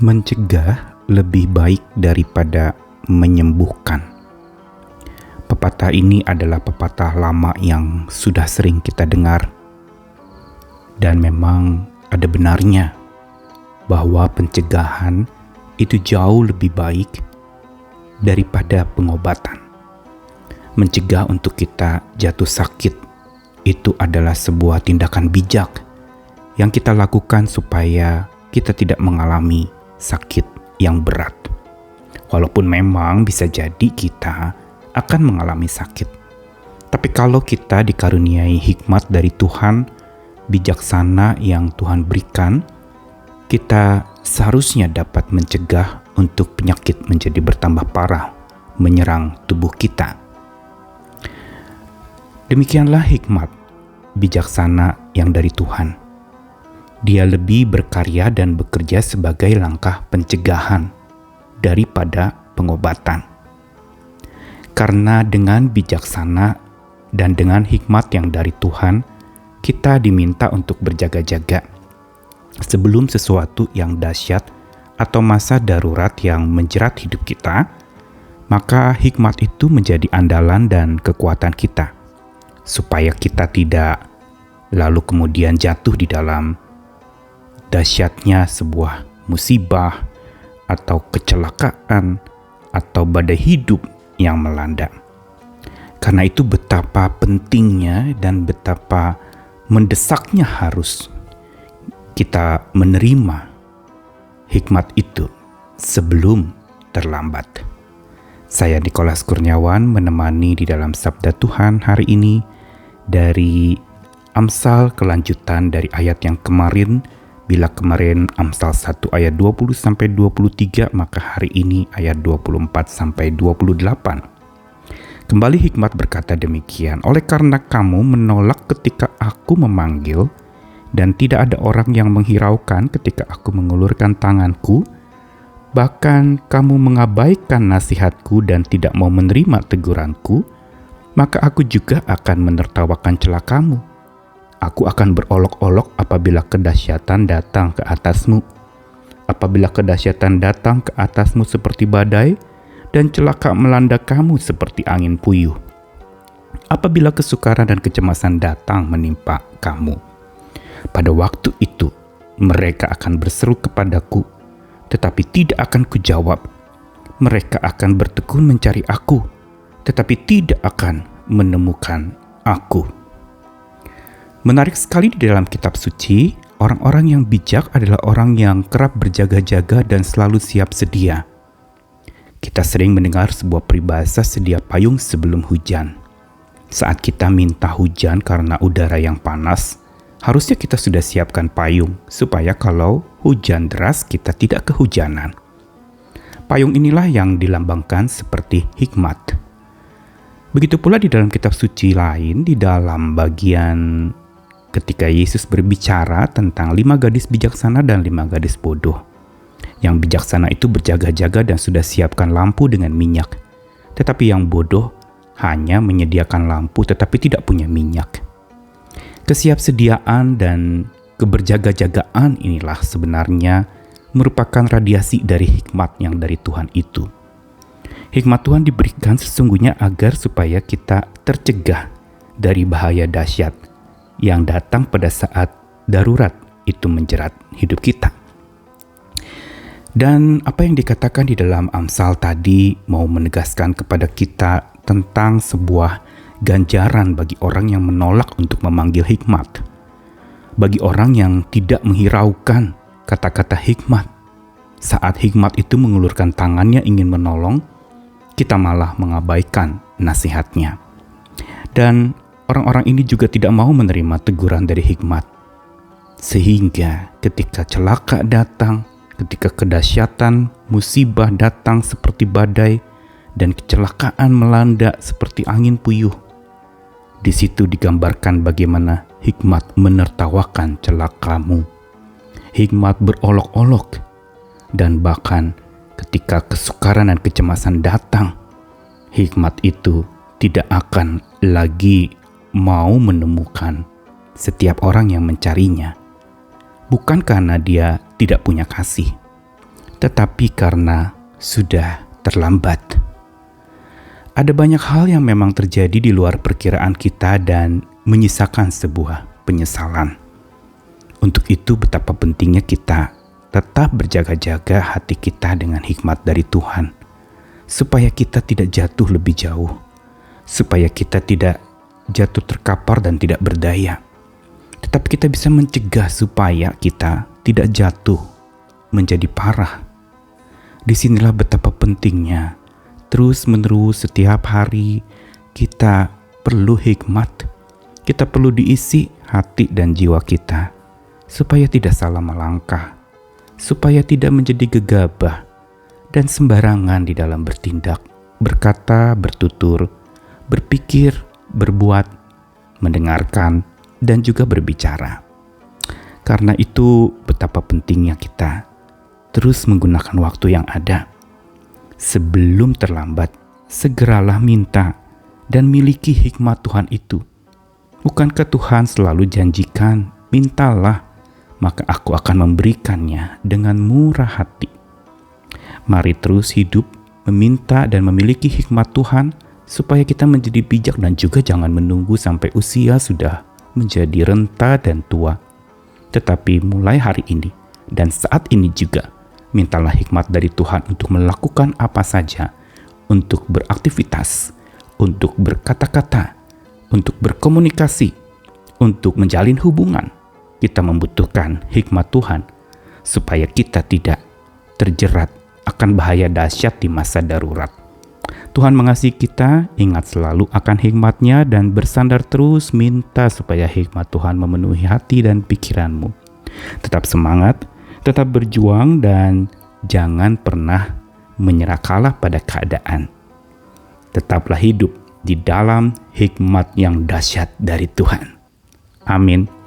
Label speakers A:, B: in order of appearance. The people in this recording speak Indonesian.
A: Mencegah lebih baik daripada menyembuhkan. Pepatah ini adalah pepatah lama yang sudah sering kita dengar. Dan memang ada benarnya bahwa pencegahan itu jauh lebih baik daripada pengobatan. Mencegah untuk kita jatuh sakit itu adalah sebuah tindakan bijak yang kita lakukan supaya kita tidak mengalami sakit yang berat. Walaupun memang bisa jadi kita akan mengalami sakit. Tapi kalau kita dikaruniai hikmat dari Tuhan, bijaksana yang Tuhan berikan, kita seharusnya dapat mencegah untuk penyakit menjadi bertambah parah, menyerang tubuh kita. Demikianlah hikmat bijaksana yang dari Tuhan. Dia lebih berkarya dan bekerja sebagai langkah pencegahan daripada pengobatan. Karena dengan bijaksana dan dengan hikmat yang dari Tuhan, kita diminta untuk berjaga-jaga sebelum sesuatu yang dahsyat atau masa darurat yang menjerat hidup kita, maka hikmat itu menjadi andalan dan kekuatan kita, supaya kita tidak lalu kemudian jatuh di dalam dahsyatnya sebuah musibah atau kecelakaan atau badai hidup yang melanda. Karena itu betapa pentingnya dan betapa mendesaknya harus kita menerima hikmat itu sebelum terlambat. Saya Nikolas Kurniawan menemani di dalam Sabda Tuhan hari ini dari Amsal, kelanjutan dari ayat yang kemarin. Bila kemarin Amsal 1 ayat 20-23, maka hari ini ayat 24-28. Kembali hikmat berkata demikian, oleh karena kamu menolak ketika aku memanggil, dan tidak ada orang yang menghiraukan ketika aku mengulurkan tanganku, bahkan kamu mengabaikan nasihatku dan tidak mau menerima teguranku, maka aku juga akan menertawakan celakamu. Aku akan berolok-olok apabila kedahsyatan datang ke atasmu. Apabila kedahsyatan datang ke atasmu seperti badai, dan celaka melanda kamu seperti angin puyuh. Apabila kesukaran dan kecemasan datang menimpa kamu. Pada waktu itu, mereka akan berseru kepadaku, tetapi tidak akan kujawab. Mereka akan bertekun mencari aku, tetapi tidak akan menemukan aku. Menarik sekali di dalam kitab suci, orang-orang yang bijak adalah orang yang kerap berjaga-jaga dan selalu siap sedia. Kita sering mendengar sebuah peribahasa sedia payung sebelum hujan. Saat kita minta hujan karena udara yang panas, harusnya kita sudah siapkan payung supaya kalau hujan deras kita tidak kehujanan. Payung inilah yang dilambangkan seperti hikmat. Begitu pula di dalam kitab suci lain, di dalam bagian ketika Yesus berbicara tentang 5 gadis bijaksana dan 5 gadis bodoh. Yang bijaksana itu berjaga-jaga dan sudah siapkan lampu dengan minyak. Tetapi yang bodoh hanya menyediakan lampu tetapi tidak punya minyak. Kesiapsediaan dan keberjaga-jagaan inilah sebenarnya merupakan radiasi dari hikmat yang dari Tuhan itu. Hikmat Tuhan diberikan sesungguhnya agar supaya kita tercegah dari bahaya dahsyat yang datang pada saat darurat itu menjerat hidup kita. Dan apa yang dikatakan di dalam Amsal tadi mau menegaskan kepada kita tentang sebuah ganjaran bagi orang yang menolak untuk memanggil hikmat. Bagi orang yang tidak menghiraukan kata-kata hikmat. Saat hikmat itu mengulurkan tangannya ingin menolong, kita malah mengabaikan nasihatnya. Dan orang-orang ini juga tidak mau menerima teguran dari hikmat. Sehingga ketika celaka datang, ketika kedahsyatan musibah datang seperti badai, dan kecelakaan melanda seperti angin puyuh, di situ digambarkan bagaimana hikmat menertawakan celakamu. Hikmat berolok-olok, dan bahkan ketika kesukaran dan kecemasan datang, hikmat itu tidak akan lagi mau menemukan setiap orang yang mencarinya. Bukan karena dia tidak punya kasih, tetapi karena sudah terlambat. Ada banyak hal yang memang terjadi di luar perkiraan kita dan menyisakan sebuah penyesalan. Untuk itu betapa pentingnya kita tetap berjaga-jaga hati kita dengan hikmat dari Tuhan, supaya kita tidak jatuh lebih jauh, supaya kita tidak jatuh terkapar dan tidak berdaya. Tetapi kita bisa mencegah supaya kita tidak jatuh menjadi parah. Disinilah betapa pentingnya terus-menerus setiap hari kita perlu hikmat. Kita perlu diisi hati dan jiwa kita supaya tidak salah melangkah, supaya tidak menjadi gegabah dan sembarangan di dalam bertindak, berkata, bertutur, berpikir, berbuat, mendengarkan, dan juga berbicara. Karena itu betapa pentingnya kita terus menggunakan waktu yang ada. Sebelum terlambat, segeralah minta dan miliki hikmat Tuhan itu. Bukankah Tuhan selalu janjikan, mintalah, maka aku akan memberikannya dengan murah hati. Mari terus hidup, meminta dan memiliki hikmat Tuhan, supaya kita menjadi bijak dan juga jangan menunggu sampai usia sudah menjadi renta dan tua. Tetapi mulai hari ini dan saat ini juga, mintalah hikmat dari Tuhan untuk melakukan apa saja, untuk beraktivitas, untuk berkata-kata, untuk berkomunikasi, untuk menjalin hubungan. Kita membutuhkan hikmat Tuhan supaya kita tidak terjerat akan bahaya dahsyat di masa darurat. Tuhan mengasihi kita, ingat selalu akan hikmat-Nya dan bersandar terus minta supaya hikmat Tuhan memenuhi hati dan pikiranmu. Tetap semangat, tetap berjuang, dan jangan pernah menyerah kalah pada keadaan. Tetaplah hidup di dalam hikmat yang dahsyat dari Tuhan. Amin.